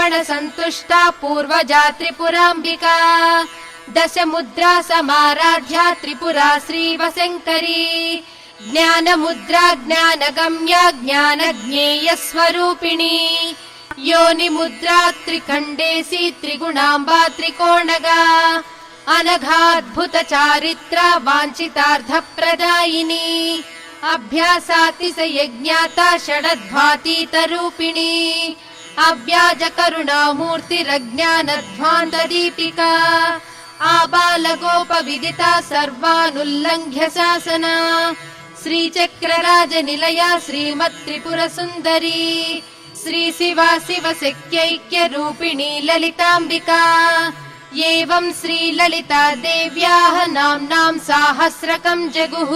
समर्पण सन्तुष्टा पूर्वजा त्रिपुराम्बिका दशमुद्रा समाराध्या त्रिपुरा श्रीवशङ्करी ज्ञानमुद्रा ज्ञानगम्या ज्ञानज्ञेय स्वरूपिणी योनिमुद्रा त्रिखण्डेसी त्रिगुणाम्बा त्रिकोणगा अनघाद्भुत चारित्रा वाञ्छितार्थप्रदायिनी अभ्यासातिशयज्ञाता षडध्वातीतरूपिणी अव्याज करुणामूर्तिरज्ञानध्वान्तदीपिका आबालगोपविदिता सर्वानुल्लङ्घ्य शासना श्रीचक्रराजनिलया श्रीमत्त्रिपुरसुन्दरी श्रीशिवा शिवशक्त्यैक्यरूपिणी ललिताम्बिका एवं श्रीललिता देव्याः नाम्नां साहस्रकं जगुः।